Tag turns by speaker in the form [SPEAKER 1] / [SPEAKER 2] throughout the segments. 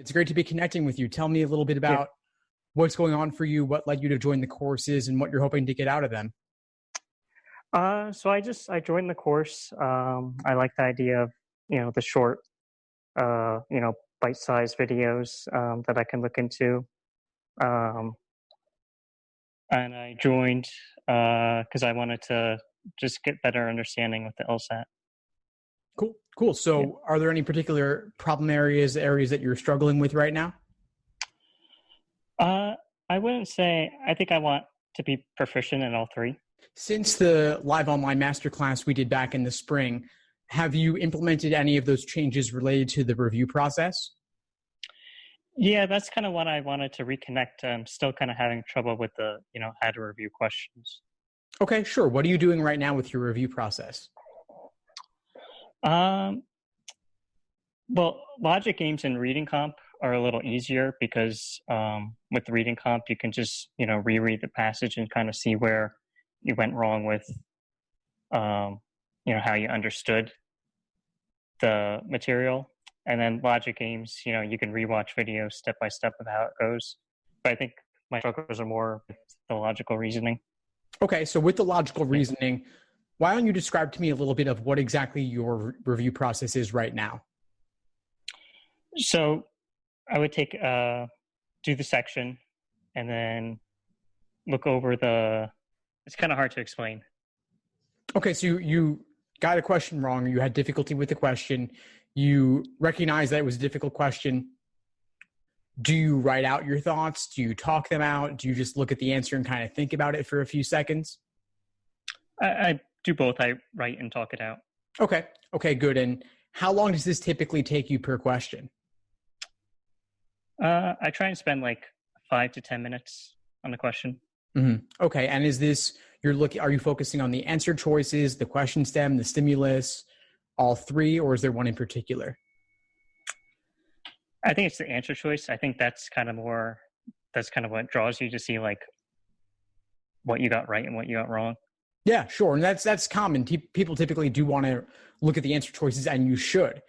[SPEAKER 1] It's great to be connecting with you. Tell me a little bit about what's going on for you, what led you to join the courses, and what you're hoping to get out of them.
[SPEAKER 2] So I joined the course. I like the idea of the short, bite-sized videos that I can look into. Um, and I joined because I wanted to just get better understanding with the LSAT.
[SPEAKER 1] Cool. So
[SPEAKER 2] Yeah.
[SPEAKER 1] are there any particular problem areas that you're struggling with right now?
[SPEAKER 2] I wouldn't say. I think I want to be proficient in all three.
[SPEAKER 1] Since the live online masterclass we did back in the spring, have you implemented any of those changes related to the review process?
[SPEAKER 2] Yeah, that's kind of what I wanted to reconnect. I'm still kind of having trouble with the, how to review questions.
[SPEAKER 1] Okay, sure. What are you doing right now with your review process?
[SPEAKER 2] Well, logic games and reading comp are a little easier because with reading comp, you can just, reread the passage and kind of see where you went wrong with, how you understood the material. And then logic games, you can rewatch videos step by step of how it goes. But I think my struggles are more with the logical reasoning.
[SPEAKER 1] Okay, so with the logical reasoning, why don't you describe to me a little bit of what exactly your review process is right now?
[SPEAKER 2] So I would do the section and then look over it's kind of hard to explain.
[SPEAKER 1] Okay, so you got a question wrong, or you had difficulty with the question. You recognize that it was a difficult question. Do you write out your thoughts? Do you talk them out? Do you just look at the answer and kind of think about it for a few seconds?
[SPEAKER 2] I do both. I write and talk it out.
[SPEAKER 1] Okay, good. And how long does this typically take you per question?
[SPEAKER 2] I try and spend like 5 to 10 minutes on the question.
[SPEAKER 1] Mm-hmm. Okay, and is this are you focusing on the answer choices, the question stem, the stimulus, all three, or is there one in particular?
[SPEAKER 2] I think it's the answer choice. I think that's kind of what draws you to see like what you got right and what you got wrong.
[SPEAKER 1] Yeah, sure. And that's common. People typically do want to look at the answer choices, and you should.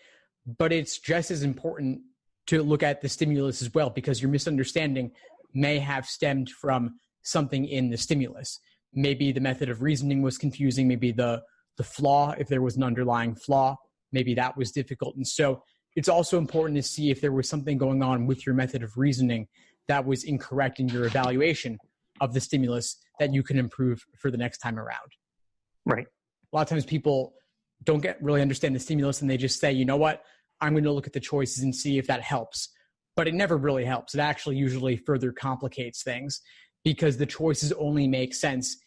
[SPEAKER 1] But it's just as important to look at the stimulus as well, because your misunderstanding may have stemmed from something in the stimulus. Maybe the method of reasoning was confusing. Maybe the flaw, if there was an underlying flaw, maybe that was difficult. And so it's also important to see if there was something going on with your method of reasoning that was incorrect in your evaluation of the stimulus that you can improve for the next time around.
[SPEAKER 2] Right.
[SPEAKER 1] A lot of times people don't really understand the stimulus, and they just say, you know what, I'm going to look at the choices and see if that helps. But it never really helps. It actually usually further complicates things, because the choices only make sense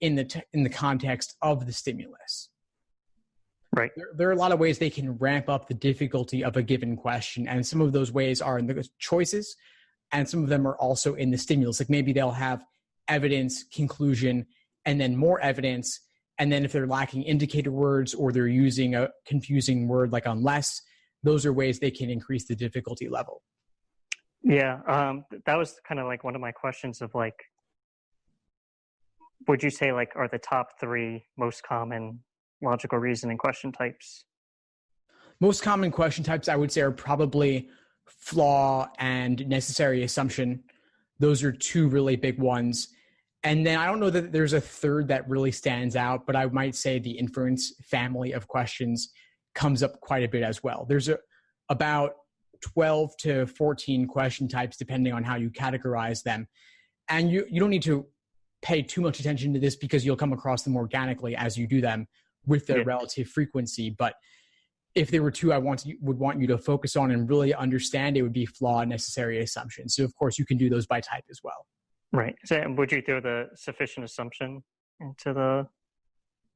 [SPEAKER 1] in the context of the stimulus.
[SPEAKER 2] Right.
[SPEAKER 1] There are a lot of ways they can ramp up the difficulty of a given question, and some of those ways are in the choices, and some of them are also in the stimulus. Like maybe they'll have evidence, conclusion, and then more evidence, and then if they're lacking indicator words or they're using a confusing word like unless, those are ways they can increase the difficulty level.
[SPEAKER 2] Yeah, that was kind of like one of my questions of like, would you say like are the top 3 most common logical reasoning question types?
[SPEAKER 1] Most common question types I would say are probably flaw and necessary assumption. Those are 2 really big ones. And then I don't know that there's a third that really stands out, but I might say the inference family of questions comes up quite a bit as well. There's about 12 to 14 question types, depending on how you categorize them. And you don't need to pay too much attention to this, because you'll come across them organically as you do them with their relative frequency. But if there were 2 I would want you to focus on and really understand, it would be flaw and necessary assumption. So of course you can do those by type as well.
[SPEAKER 2] Right. So would you throw the sufficient assumption into the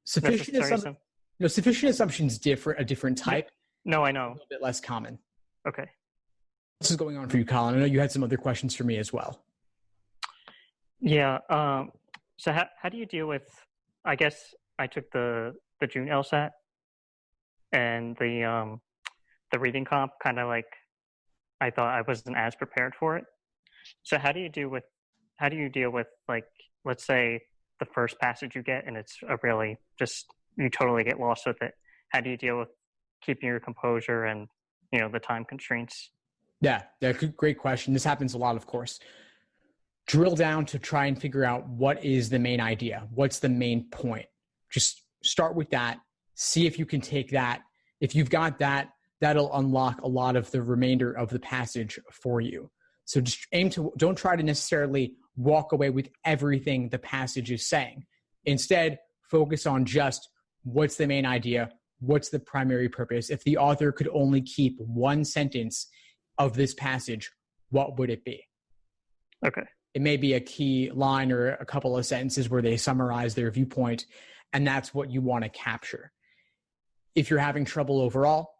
[SPEAKER 1] sufficient assumption? No, sufficient assumption is a different type.
[SPEAKER 2] No, I know.
[SPEAKER 1] A little bit less common.
[SPEAKER 2] Okay.
[SPEAKER 1] This is going on for you, Colin. I know you had some other questions for me as well.
[SPEAKER 2] Yeah. So how do you deal with? I guess I took the June LSAT, and the reading comp kind of like I thought I wasn't as prepared for it. So how do you deal with like, let's say the first passage you get and it's a really just you totally get lost with it? How do you deal with keeping your composure and the time constraints?
[SPEAKER 1] Yeah, great question. This happens a lot, of course. Drill down to try and figure out what is the main idea. What's the main point? Just start with that. See if you can take that. If you've got that, that'll unlock a lot of the remainder of the passage for you. So just don't try to necessarily walk away with everything the passage is saying. Instead, focus on just what's the main idea, what's the primary purpose. If the author could only keep one sentence of this passage, what would it be?
[SPEAKER 2] Okay.
[SPEAKER 1] It may be a key line or a couple of sentences where they summarize their viewpoint, and that's what you want to capture. If you're having trouble overall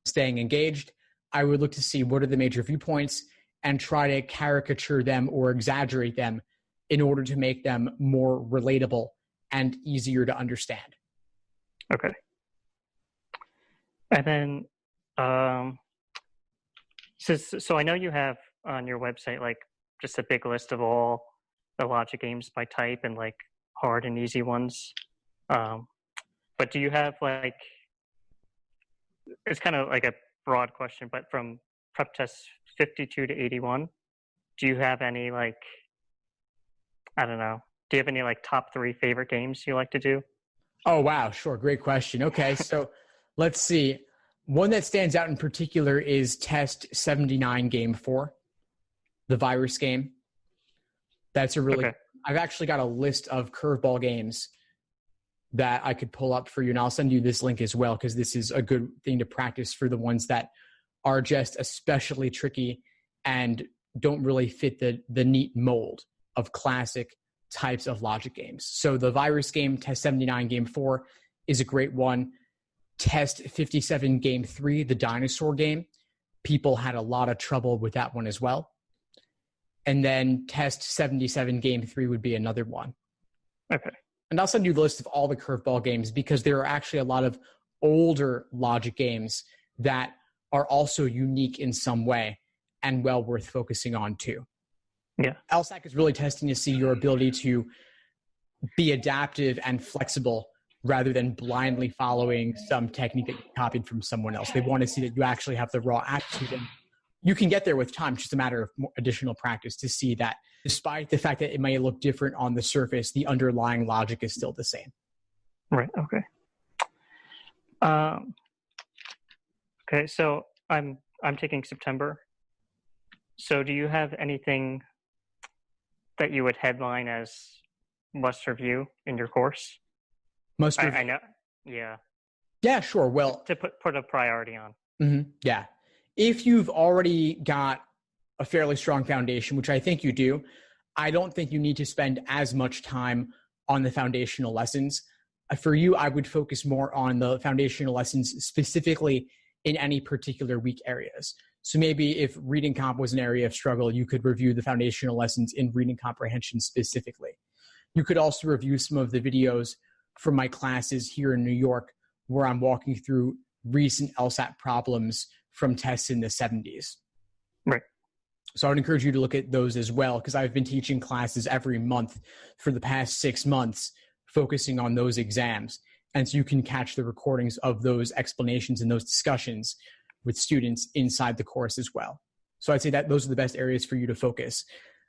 [SPEAKER 1] staying engaged, I would look to see what are the major viewpoints and try to caricature them or exaggerate them in order to make them more relatable and easier to understand.
[SPEAKER 2] Okay. And then, so I know you have on your website, like, just a big list of all the logic games by type and like hard and easy ones. But do you have like, it's kind of like a broad question, but from prep tests 52 to 81, do you have any like, I don't know, do you have any like top 3 favorite games you like to do?
[SPEAKER 1] Oh, wow. Sure. Great question. Okay. So let's see. One that stands out in particular is test 79 game 4, the virus game. That's a really, okay. I've actually got a list of curveball games that I could pull up for you. And I'll send you this link as well, because this is a good thing to practice for the ones that are just especially tricky and don't really fit the neat mold of classic types of logic games. So the virus game, test 79 game 4 is a great one. Test 57 game 3, the dinosaur game. People had a lot of trouble with that one as well. And then test 77 game 3 would be another one.
[SPEAKER 2] Okay.
[SPEAKER 1] And I'll send you the list of all the curveball games, because there are actually a lot of older logic games that are also unique in some way and well worth focusing on too.
[SPEAKER 2] Yeah.
[SPEAKER 1] LSAT is really testing to see your ability to be adaptive and flexible rather than blindly following some technique that you copied from someone else. They want to see that you actually have the raw aptitude, and you can get there with time. It's just a matter of more additional practice to see that despite the fact that it may look different on the surface, the underlying logic is still the same.
[SPEAKER 2] Right. Okay. Okay. So I'm taking September. So do you have anything that you would headline as must review in your course?
[SPEAKER 1] Must review.
[SPEAKER 2] I know. Yeah.
[SPEAKER 1] Yeah, sure. Well,
[SPEAKER 2] to put a priority on.
[SPEAKER 1] Mm-hmm. Yeah. If you've already got a fairly strong foundation, which I think you do, I don't think you need to spend as much time on the foundational lessons. For you, I would focus more on the foundational lessons specifically in any particular weak areas. So maybe if reading comp was an area of struggle, you could review the foundational lessons in reading comprehension specifically. You could also review some of the videos from my classes here in New York where I'm walking through recent LSAT problems from tests in the 70s.
[SPEAKER 2] Right.
[SPEAKER 1] So I would encourage you to look at those as well, because I've been teaching classes every month for the past 6 months, focusing on those exams. And so you can catch the recordings of those explanations and those discussions with students inside the course as well. So I'd say that those are the best areas for you to focus.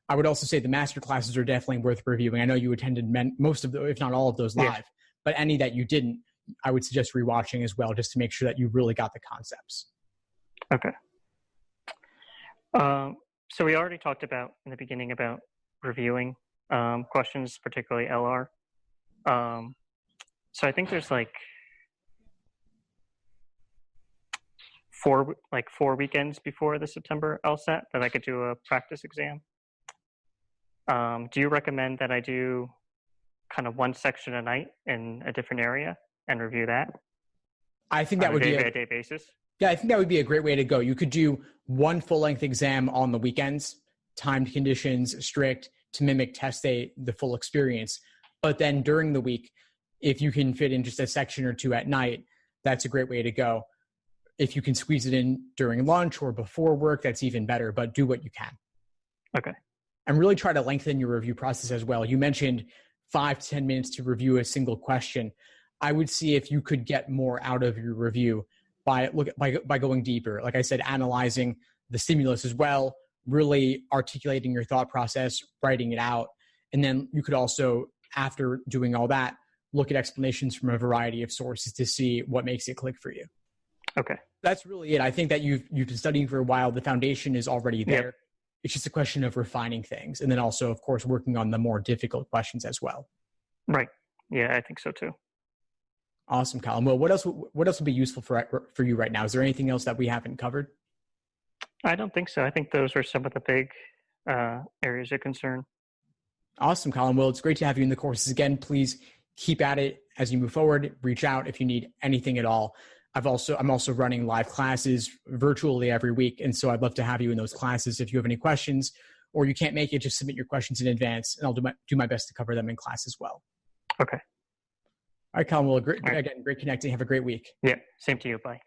[SPEAKER 1] I would also say the master classes are definitely worth reviewing. I know you attended most of them, if not all of those live, but any that you didn't, I would suggest rewatching as well, just to make sure that you really got the concepts.
[SPEAKER 2] Okay. So we already talked about in the beginning about reviewing questions, particularly LR. So I think there's like four weekends before the September LSAT that I could do a practice exam. Do you recommend that I do kind of one section a night in a different area and review that?
[SPEAKER 1] I think that would be
[SPEAKER 2] a day-by-day basis.
[SPEAKER 1] Yeah, I think that would be a great way to go. You could do one full-length exam on the weekends, timed conditions, strict, to mimic test day, the full experience. But then during the week, if you can fit in just a section or two at night, that's a great way to go. If you can squeeze it in during lunch or before work, that's even better, but do what you can.
[SPEAKER 2] Okay.
[SPEAKER 1] And really try to lengthen your review process as well. You mentioned 5 to 10 minutes to review a single question. I would see if you could get more out of your review by going deeper. Like I said, analyzing the stimulus as well, really articulating your thought process, writing it out. And then you could also, after doing all that, look at explanations from a variety of sources to see what makes it click for you.
[SPEAKER 2] Okay.
[SPEAKER 1] That's really it. I think that you've been studying for a while. The foundation is already there.
[SPEAKER 2] Yep.
[SPEAKER 1] It's just a question of refining things. And then also, of course, working on the more difficult questions as well.
[SPEAKER 2] Right. Yeah, I think so too.
[SPEAKER 1] Awesome, Colin. Well, what else would be useful for you right now? Is there anything else that we haven't covered?
[SPEAKER 2] I don't think so. I think those are some of the big areas of concern.
[SPEAKER 1] Awesome, Colin. Well, it's great to have you in the courses again. Please keep at it as you move forward. Reach out if you need anything at all. I'm also running live classes virtually every week. And so I'd love to have you in those classes. If you have any questions or you can't make it, just submit your questions in advance and I'll do my best to cover them in class as well.
[SPEAKER 2] Okay.
[SPEAKER 1] All right, Colin. Well, great connecting. Have a great week.
[SPEAKER 2] Yeah. Same to you. Bye.